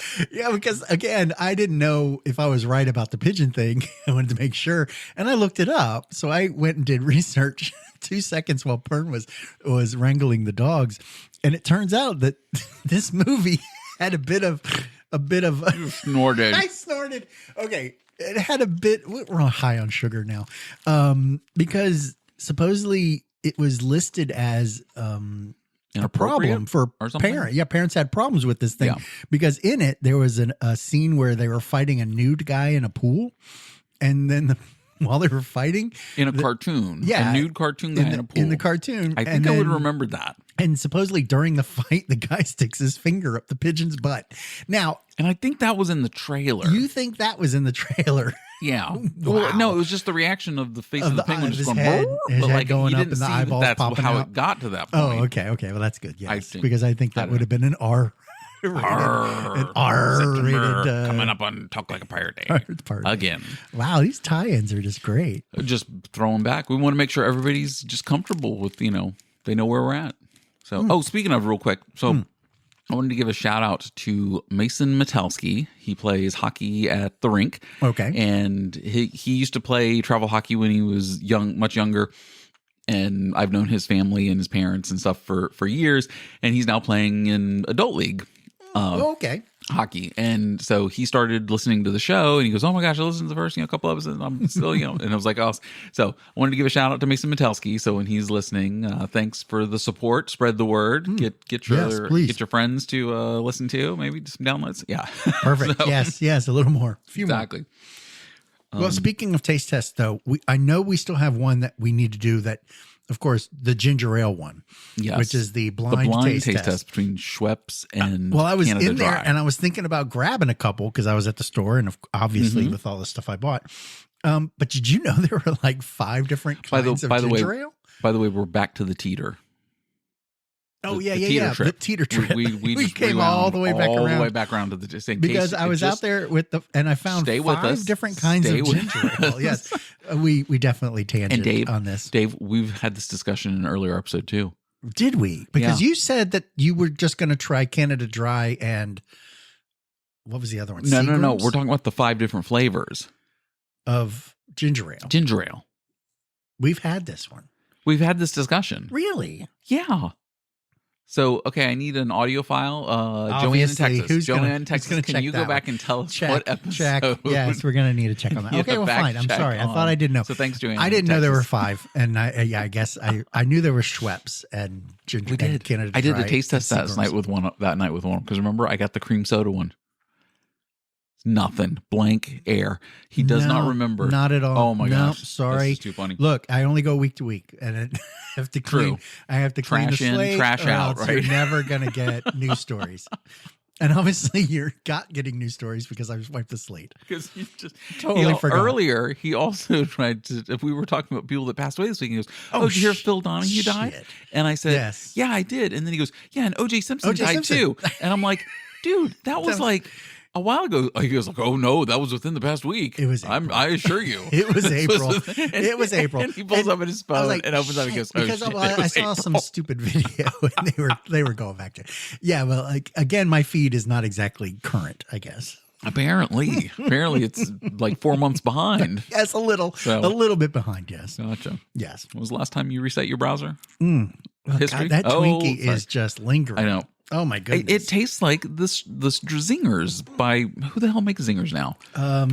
again, I didn't know if I was right about the pigeon thing. I wanted to make sure, and I looked it up. So I went and did research 2 seconds while Pern was wrangling the dogs, and it turns out that this movie had a bit of. You snorted. I snorted. Okay. It had a bit. We're high on sugar now, because supposedly it was listed as a problem for or something? parents. Yeah, parents had problems with this thing because in it there was a scene where they were fighting a nude guy in a pool, and then while they were fighting in a cartoon, a nude cartoon guy in a pool. In the cartoon, I think I would remember that. And supposedly during the fight, the guy sticks his finger up the pigeon's butt. Now, and I think that was in the trailer. You think that was in the trailer? Yeah. Wow. Well, no, it was just the reaction of the face of the penguin just going, his but head like going you up didn't and the see eyeballs that's popping how out. it got to that point. Oh, okay. Well, that's good. Yes, I think. Because I think that would have been an R. R-rated, coming up on Talk Like a Pirate Day again. Wow, these tie-ins are just great. Just throwing back. We want to make sure everybody's just comfortable with, they know where we're at. So, speaking of real quick, I wanted to give a shout out to Mason Metelsky. He plays hockey at the rink. Okay. And he used to play travel hockey when he was much younger. And I've known his family and his parents and stuff for years. And he's now playing in adult league. Okay. Hockey. And so he started listening to the show and he goes, oh my gosh, I listened to the first couple episodes and I'm still, and I was like, oh, so I wanted to give a shout out to Mason Metelsky. So when he's listening, thanks for the support, spread the word, get your friends to listen to, maybe some downloads. Yeah. Perfect. Yes. A little more. A few exactly. More. Well, speaking of taste tests though, I know we still have one that we need to do that. Of course, the ginger ale one, which is the blind taste test between Schweppes and well, I was Canada in there Dry. and I was thinking about grabbing a couple because I was at the store and obviously with all the stuff I bought. But did you know there were like 5 different kinds of ginger ale? By the way, we're back to the teeter. Oh, the yeah. Trip. The teeter trip. We came all the way back around. All the way back around to the just in because case I was out there and I found 5 different kinds of ginger ale. Yes, we definitely tangent on this. Dave, we've had this discussion in an earlier episode too. Did we? Because you said that you were just going to try Canada Dry and what was the other one? No. We're talking about the 5 different flavors of ginger ale. Ginger ale. We've had this one. We've had this discussion. Really? Yeah. So, okay, I need an audio file. Joanne in Texas. Can you go back and tell us what episode? Check. Yes, we're going to need to check on that. Okay, well, fine. I'm sorry. I thought I didn't know. So thanks, Joanne. I didn't know there were 5. And I guess I knew there were Schweppes and ginger and Canada Dry. I did a taste test that night with one. Because remember, I got the cream soda one. Nothing. Blank air. He does not remember. Not at all. Oh my gosh. Sorry. This is too funny. Look, I only go week to week and I have to clean. I have to clean the slate. Trash out, right? You're never going to get news stories. And obviously you're getting news stories because I wiped the slate. Because you just totally forgot. Earlier, he also tried to, if we were talking about people that passed away this week, he goes, did you hear Phil Donahue died? And I said, yes. Yeah, I did. And then he goes, yeah, and O.J. Simpson died too. And I'm like, dude, that was like a while ago. He was like, oh no, that was within the past week. It was April. I assure you. It was April. It was April. And he pulls up in his phone and opens up and goes, because I saw some stupid video and they were going back to it. Yeah, well, like again, my feed is not exactly current, I guess. Apparently it's like 4 months behind. Yes, a little bit behind. Yes. Gotcha. Yes. When was the last time you reset your browser? History. God, that Twinkie is just lingering. I know. Oh my goodness! It tastes like this Zingers by who the hell makes Zingers now?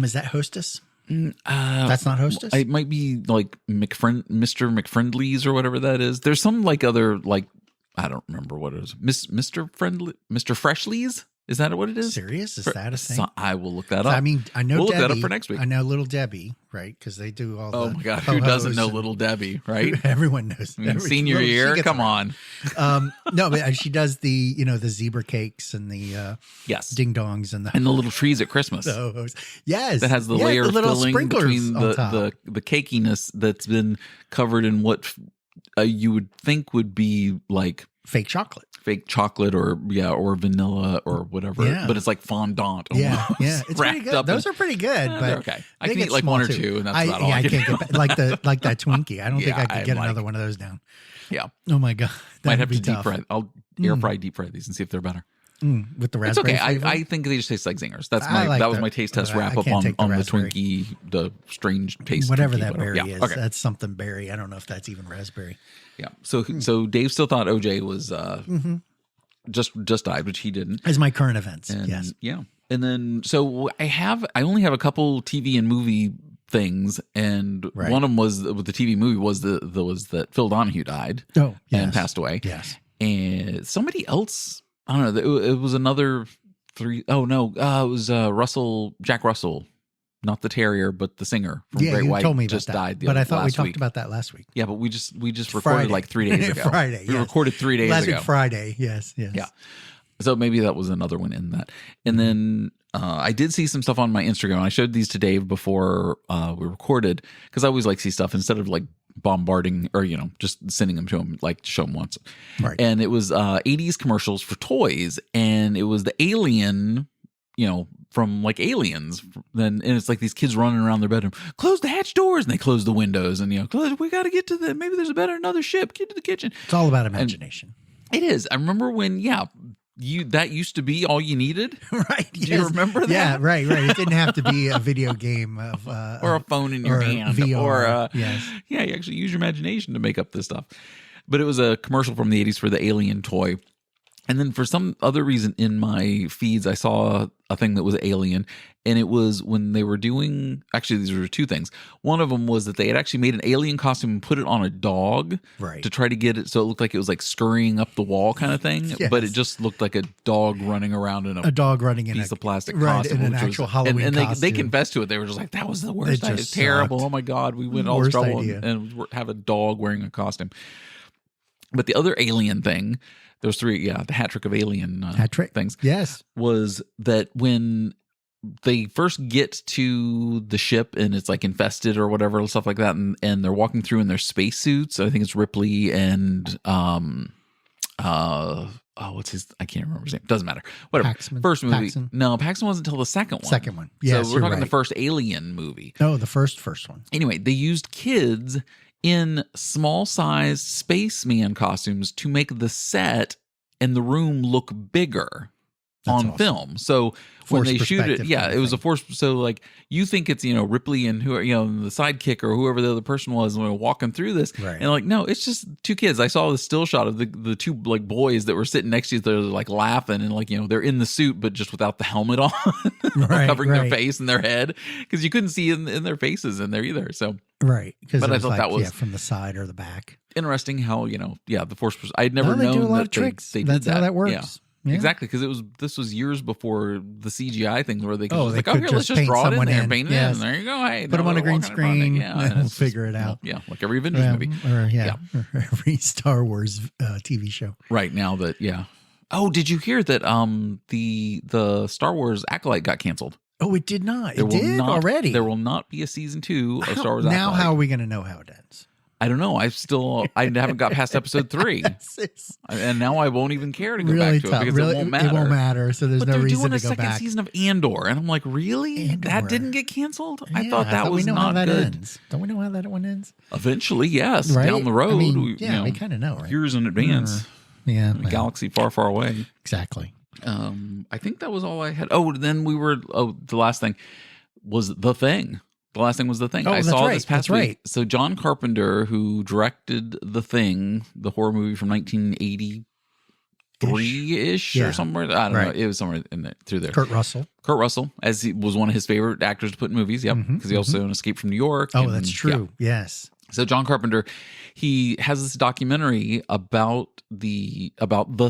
Is that Hostess? That's not Hostess. It might be like Mr. McFriendly's or whatever that is. There's some like other like I don't remember what it is. Mr. Freshly's. Is that what it is? Serious? Is that a thing? I will look that up. I mean, I know we'll Debbie. look that up for next week. I know Little Debbie, right? Because they do all the. Oh my God, who doesn't know Little Debbie, right? Everyone knows. Senior year, come on. No, but she does the the zebra cakes and the ding dongs and the little trees at Christmas. Yes, that has the layer of little filling between the cakiness that's been covered in what you would think would be like fake chocolate or vanilla or whatever, but it's like fondant. Yeah, it's pretty good. Those are pretty good, but okay. I can eat like 1 or 2, and that's about all. I can't get like that Twinkie. I don't think I could get another one of those down. Yeah. Oh my God, might have to deep fry. I'll air fry, deep fry these and see if they're better. With the raspberry. It's okay. I think they just taste like Zingers. That was my taste test wrap up on the Twinkie, the strange taste. Whatever that berry is. Okay. That's something berry. I don't know if that's even raspberry. Yeah. So Dave still thought OJ was just died, which he didn't. As my current events. Yes. Yeah. And then so I only have a couple TV and movie things, and one of them was with the TV movie was that Phil Donahue died. Oh, yes. And passed away. Yes. and somebody else, I don't know, it was another three. Oh no, it was Jack Russell, not the terrier, but the singer from Great you White. told me just about died. But I thought we last talked week. about that last week. Yeah, but we just recorded Friday. like 3 days ago. Friday, we recorded 3 days last ago. Week Friday, yes. Yeah. So maybe that was another one in that. And then I did see some stuff on my Instagram. I showed these to Dave before we recorded because I always like see stuff instead of like bombarding or, just sending them to him, like to show him once. Right. And it was 80s commercials for toys. And it was the alien, from like Aliens. And it's like these kids running around their bedroom, close the hatch doors, and they close the windows. And, we got to get to maybe there's another ship, get to the kitchen. It's all about imagination. And it is. I remember when, that used to be all you needed. Right. Do you remember that? Yeah, right. It didn't have to be a video game of or a phone in your hand. VR, or yes. Yeah, you actually use your imagination to make up this stuff. But it was a commercial from the 80s for the Alien toy. And then for some other reason in my feeds, I saw a thing that was Alien. And it was when they were doing, actually, these were two things. One of them was that they had actually made an alien costume and put it on a dog to try to get it so it looked like it was like scurrying up the wall kind of thing. Yes. But it just looked like a dog running around in a dog running piece of plastic right, costume. in an actual Halloween and costume. they confessed to it. They were just like, that was the worst. It It's terrible. sucked. Oh my God. We went all this trouble idea. and have a dog wearing a costume. But the other alien thing, those three, the hat trick of alien things, yes, was that when they first get to the ship and it's like infested or whatever, stuff like that, and they're walking through in their spacesuits. I think it's Ripley and what's his? I can't remember his name. Doesn't matter. Whatever. First movie. Paxton. No, Paxton wasn't until the second one. Second one. Yes, so we're talking right. the first Alien movie. No, the first one. Anyway, they used kids in small-sized spaceman costumes to make the set and the room look bigger. That's on awesome. film. So when Forced they shoot it, perspective yeah, kind of it was a thing. force. So like you think it's, Ripley and who, the sidekick or whoever the other person was and walking through this. Right. And like, no, it's just two kids. I saw the still shot of the two like boys that were sitting next to each other, like laughing and like, they're in the suit, but just without the helmet on, Right, covering their right. face and their head because you couldn't see in their faces in there either. So Right. Because But I thought that was- from the side or the back. interesting how, the force, I had never No, they known do a lot that of tricks. they did That's that. how that works. Yeah. Yeah. Exactly, because this was years before the CGI things where they could Oh, just they like, could here, let's just just paint draw it in someone there in. and paint it Yes. in. There you go. Hey, Put them on a green screen. Yeah, and we'll it's figure it out. Yeah, like every Avengers movie. Or or every Star Wars TV show. Right now that Oh, did you hear that the Star Wars Acolyte got canceled? Oh, it did not. There It will did not- already. There will not be a season 2 of Star Wars Now, Acolyte. how are we going to know how it ends? I don't know. I haven't got past episode 3. It's And now I won't even care to go really back to tough. it because really, it won't matter. It won't matter. So there's But no they're reason doing to a go second back. season of Andor, and I'm like, really? Andor. That didn't get canceled? I Yeah, thought that we was know how not that good. ends. Don't we know how that one ends? Eventually, yes, Right? down the road. I mean, we kind of know, right? years in advance. Yeah, A galaxy far, far away. exactly. I think that was all I had. Oh, then the last thing was The Thing. The last thing was The Thing. Oh, I that's saw right. this past That's week. right. So John Carpenter, who directed The Thing, the horror movie from 1983-ish Yeah. or somewhere. I don't know. Right. It was somewhere in there, through there. Kurt Russell. Kurt Russell, as he was one of his favorite actors to put in movies. Yep, because he also in Escape from New York. Oh, and- that's yeah. true. Yes. So John Carpenter, he has this documentary about the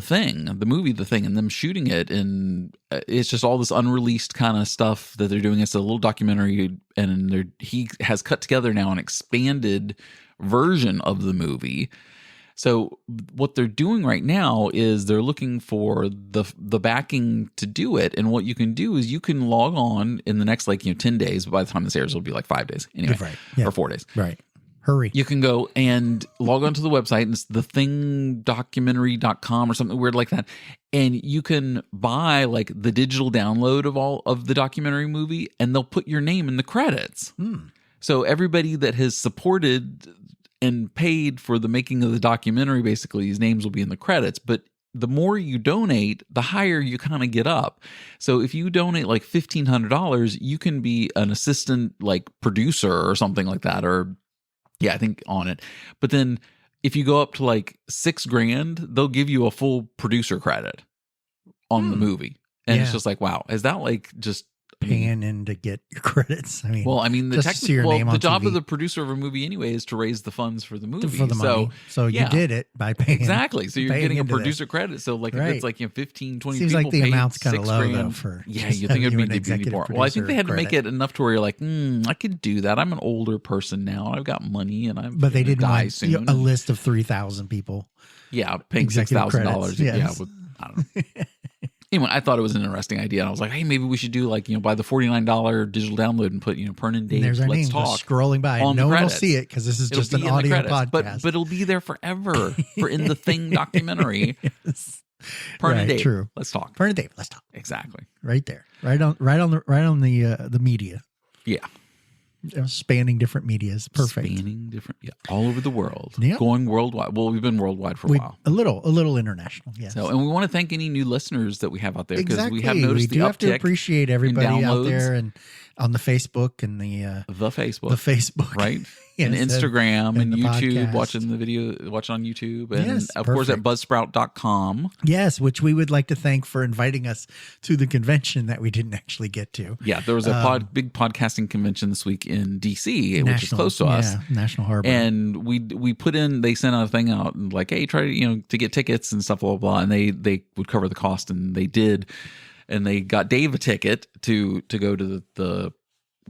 Thing, the movie The Thing, and them shooting it, and it's just all this unreleased kind of stuff that they're doing. It's a little documentary, and he has cut together now an expanded version of the movie. So what they're doing right now is they're looking for the backing to do it, and what you can do is you can log on in the next 10 days. But by the time this airs, it'll be like 5 days anyway, Right. Yeah. or 4 days. Right. Hurry. You can go and log onto the website, and it's thethingdocumentary.com or something weird like that. And you can buy like the digital download of all of the documentary movie, and they'll put your name in the credits. So everybody that has supported and paid for the making of the documentary, basically, his names will be in the credits. But the more you donate, the higher you kind of get up. So if you donate like $1,500, you can be an assistant like producer or something like that, or yeah, I think on it. But then if you go up to like $6,000, they'll give you a full producer credit on the movie. And it's Yeah. just like, wow, is that like just paying in to get your credits. I mean, well, I mean, the just to see your name the on job TV. of the producer of a movie anyway is to raise the funds for the movie. For the money. So yeah. you did it by paying. Exactly. So you're paying getting a into producer credit. So like if Right. it's like 15, 20 Seems people like the paid amount's kind of $6 low grand. though for Yeah, just you think it'd having be an the executive more. Well, I think they had to make credit. it enough to where you're like, I could do that. I'm an older person now. I've got money, and I'm But they didn't die want soon. a list of 3,000 people. Yeah, paying executive $6,000. credits, Yeah, yes. with, I don't know. Anyway, I thought it was an interesting idea. And I was like, hey, maybe we should do like, buy the $49 digital download and put, Pern and Dave, And there's our Let's name Talk. just scrolling by. on the No one will credits. see it because this is It'll just be an in the audio credits, podcast. but it'll be there forever for In the Thing documentary. Yes. Pern Right, and Dave, true. Let's Talk. Pern and Dave, let's talk. Exactly. Right there. Right on the media. Yeah. Spanning different medias. Perfect. Spanning different, all over the world. Yep. Going worldwide. Well, we've been worldwide for a while. A little international. Yes. So, and we want to thank any new listeners that we have out there because Exactly. we have noticed we do the have to uptick appreciate everybody out downloads. there and on the Facebook and the Facebook, right? Yes, and Instagram and the YouTube, podcast. watching the video, watch on YouTube, and Yes, of course at perfect. buzzsprout.com. Yes, which we would like to thank for inviting us to the convention that we didn't actually get to. Yeah, there was a big podcasting convention this week in DC, which is close to us. Yeah, National Harbor. And we put in, they sent out a thing out and like, hey, try to get tickets and stuff, blah, blah, blah. And they would cover the cost, and they did. And they got Dave a ticket to go to the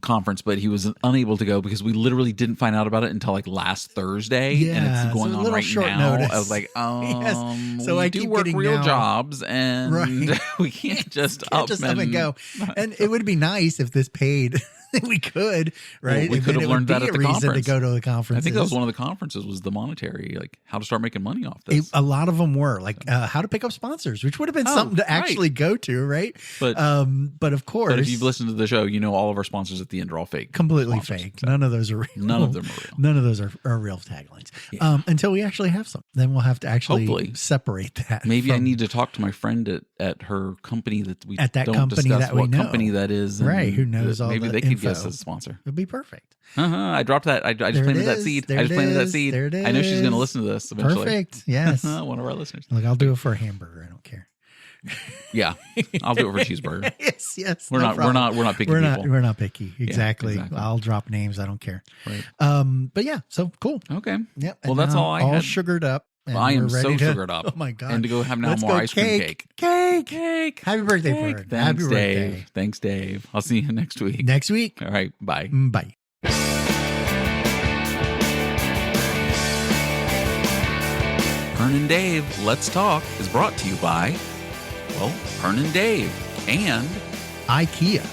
conference, but he was unable to go because we literally didn't find out about it until like last Thursday. Yeah, and it's going so a on little right short now. notice. I was like, Yes. So we I do keep work getting real now- jobs, and Right. we can't just Can't just up and go. And it would be nice if this paid. We could, right? Well, we And could then have it would learned that be at a the reason conference. to go to the conference. I think that was one of the conferences was the monetary, like how to start making money off this. A lot of them were like how to pick up sponsors, which would have been something to right. actually go to, right? But of course, But if you've listened to the show, all of our sponsors at the end are all fake. completely sponsors. fake. So None of those are real. None of them are real. None of those are real taglines. Yeah. Until we actually have some, then we'll have to actually Hopefully. separate that. Maybe I from- need to talk to my friend at her company that we At that don't company discuss that we what know. company that is. and Right, who knows all maybe the they could get us info. as a sponsor. It'd be perfect. I dropped that. I just There it planted that is. seed. There I just it planted that is. seed. There it I know she's going to is. listen to this eventually. Perfect. Yes. One of our listeners. Like I'll do it for a hamburger. I don't care. Yeah, I'll do it for a cheeseburger. yes. We're no not. problem. We're not picky We're people. not picky. Exactly. exactly. I'll drop names. I don't care. Right. But yeah. So cool. Okay. Yep. Well, and that's now all I all had. sugared up. and Well, I am we're so ready to- sugared up. Oh my god! And to go have now Let's more go ice cream cake. Cake. Happy birthday, Cake. Pern. Thanks, Happy Dave. birthday. Thanks, Dave. I'll see you next week. Next week. All right. Bye. Bye. Pern and Dave, Let's Talk is brought to you by, well, Pern and Dave and IKEA.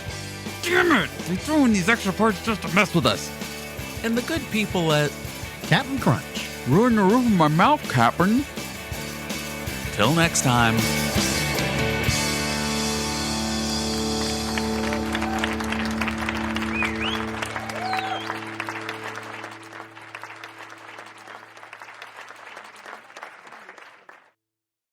damn it, they throw in these extra parts just to mess with us. And the good people at Captain Crunch. Ruin the Roof of My Mouth, Captain. Till next time.